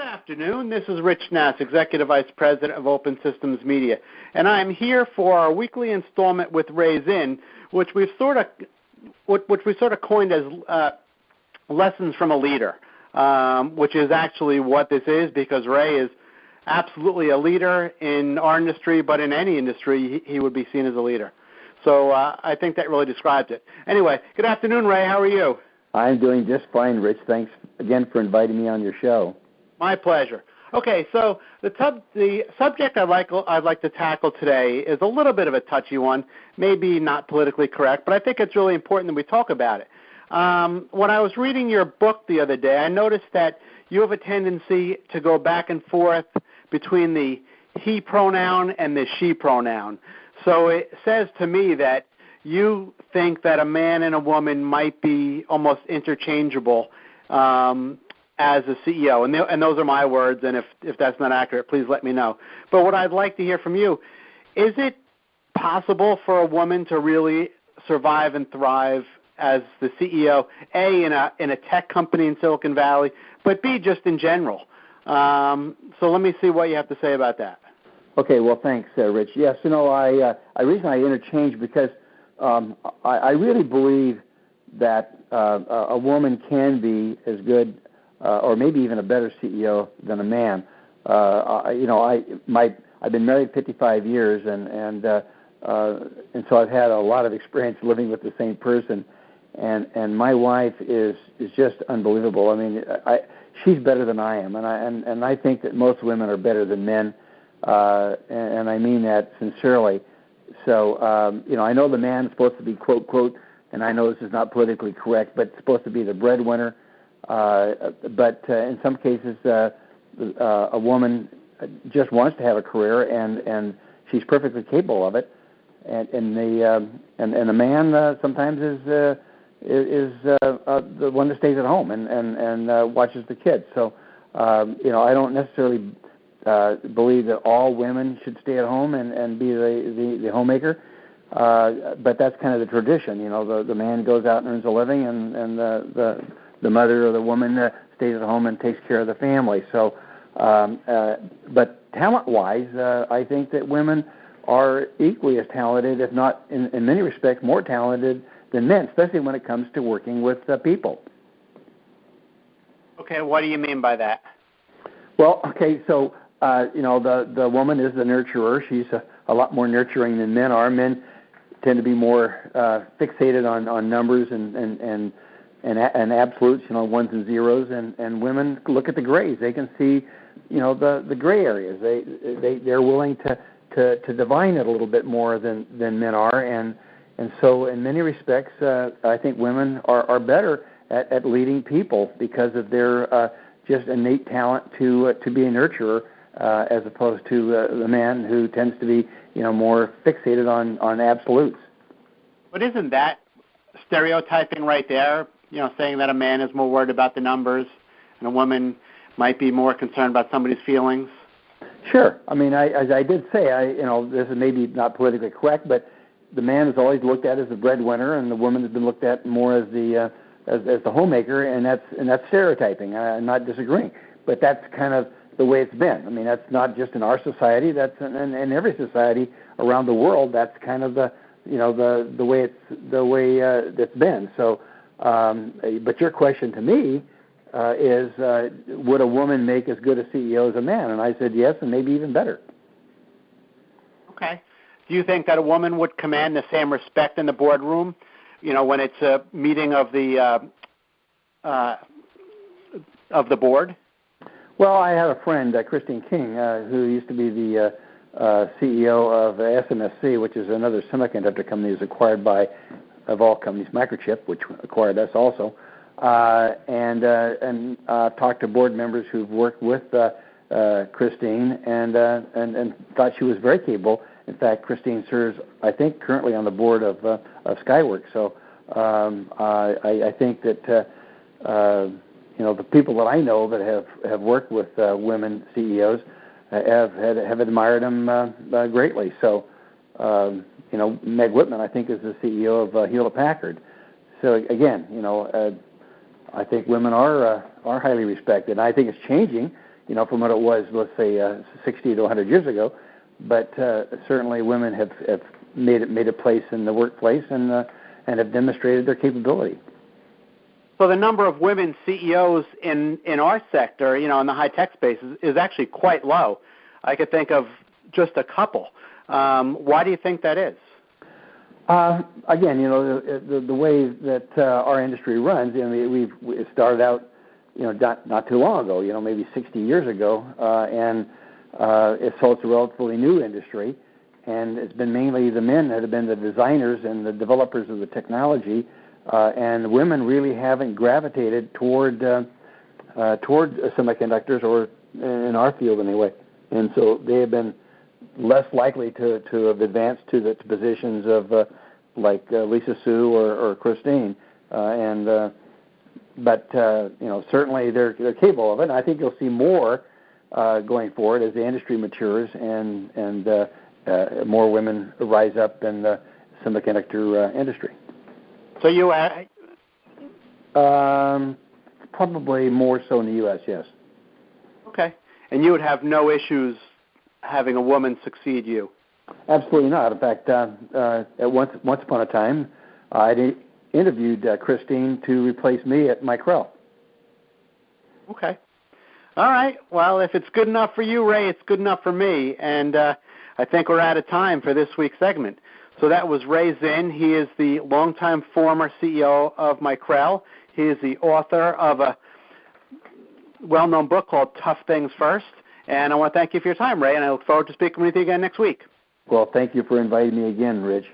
afternoon. This is Rich Nass, Executive Vice President of Open Systems Media, and I'm here for our weekly installment with Ray Zinn, which we sort of coined as lessons from a leader, which is actually what this is, because Ray is absolutely a leader in our industry, but in any industry he would be seen as a leader. So I think that really describes it. Anyway, good afternoon, Ray. How are you? I'm doing just fine, Rich. Thanks again for inviting me on your show. My pleasure. Okay, so the subject I'd like to tackle today is a little bit of a touchy one, maybe not politically correct, but I think it's really important that we talk about it. When I was reading your book the other day, I noticed that you have a tendency to go back and forth between the he pronoun and the she pronoun. So it says to me that you think that a man and a woman might be almost interchangeable as a CEO, and those are my words, and if that's not accurate, please let me know. But what I'd like to hear from you, is it possible for a woman to really survive and thrive as the CEO, A, in a tech company in Silicon Valley, but B, just in general? So let me see what you have to say about that. Okay, well, thanks, Rich. Yes, I reason I interchange because I really believe that a woman can be as good or maybe even a better CEO than a man. I've been married 55 years, and so I've had a lot of experience living with the same person, and my wife is just unbelievable. I mean, she's better than I am, and I think that most women are better than men, and I mean that sincerely. So, I know the man is supposed to be, quote, quote, and I know this is not politically correct, but it's supposed to be the breadwinner. But in some cases, a woman just wants to have a career, and she's perfectly capable of it. And the man sometimes is the one that stays at home and watches the kids. So, I don't necessarily believe that all women should stay at home and be the homemaker. But that's kind of the tradition. The man goes out and earns a living, and the mother or the woman stays at home and takes care of the family. So, but talent-wise, I think that women are equally as talented, if not in many respects more talented than men, especially when it comes to working with people. Okay, what do you mean by that? Well, okay, so the woman is the nurturer. She's a lot more nurturing than men are. Men tend to be more fixated on numbers and absolutes, ones and zeros, and women look at the grays. They can see, the gray areas. They're willing to divine it a little bit more than men are, and so in many respects, I think women are better at leading people because of their just innate talent to be a nurturer, as opposed to the man who tends to be more fixated on absolutes. But isn't that stereotyping right there? Saying that a man is more worried about the numbers and a woman might be more concerned about somebody's feelings? Sure. I mean, as I did say, this is maybe not politically correct, but the man is always looked at as the breadwinner, and the woman has been looked at more as the homemaker, and that's stereotyping. I'm not disagreeing, but that's kind of the way it's been. I mean, that's not just in our society. That's in every society around the world. That's kind of the way it's been. So. But your question to me is, would a woman make as good a CEO as a man? And I said yes, and maybe even better. Okay. Do you think that a woman would command the same respect in the boardroom, when it's a meeting of the board? Well, I have a friend, Christine King, who used to be the CEO of SMSC, which is another semiconductor company that's acquired by, of all companies, Microchip, which acquired us also, and talked to board members who've worked with Christine and thought she was very capable. In fact, Christine serves, I think, currently on the board of Skyworks. So I think that the people that I know that have worked with women CEOs have admired them greatly. So. Meg Whitman, I think, is the CEO of Hewlett-Packard. So again, I think women are highly respected. And I think it's changing. from what it was, let's say, 60 to 100 years ago. But certainly women have made a place in the workplace and have demonstrated their capability. So the number of women CEOs in our sector, in the high-tech space, is actually quite low. I could think of just a couple. Why do you think that is? Again, the way that our industry runs, we started out, not too long ago, maybe 60 years ago, and so it's a relatively new industry, and it's been mainly the men that have been the designers and the developers of the technology, and women really haven't gravitated toward semiconductors, or in our field anyway, and so they have been less likely to have advanced to the positions of like Lisa Sue or Christine, but certainly they're capable of it. And I think you'll see more going forward as the industry matures and more women rise up in the semiconductor industry. So you probably more so in the U.S. Yes. Okay, and you would have no issues having a woman succeed you? Absolutely not. In fact, once upon a time, I interviewed Christine to replace me at Micrel. Okay. All right. Well, if it's good enough for you, Ray, it's good enough for me. And I think we're out of time for this week's segment. So that was Ray Zinn. He is the longtime former CEO of Micrel. He is the author of a well-known book called Tough Things First. And I want to thank you for your time, Ray, and I look forward to speaking with you again next week. Well, thank you for inviting me again, Rich.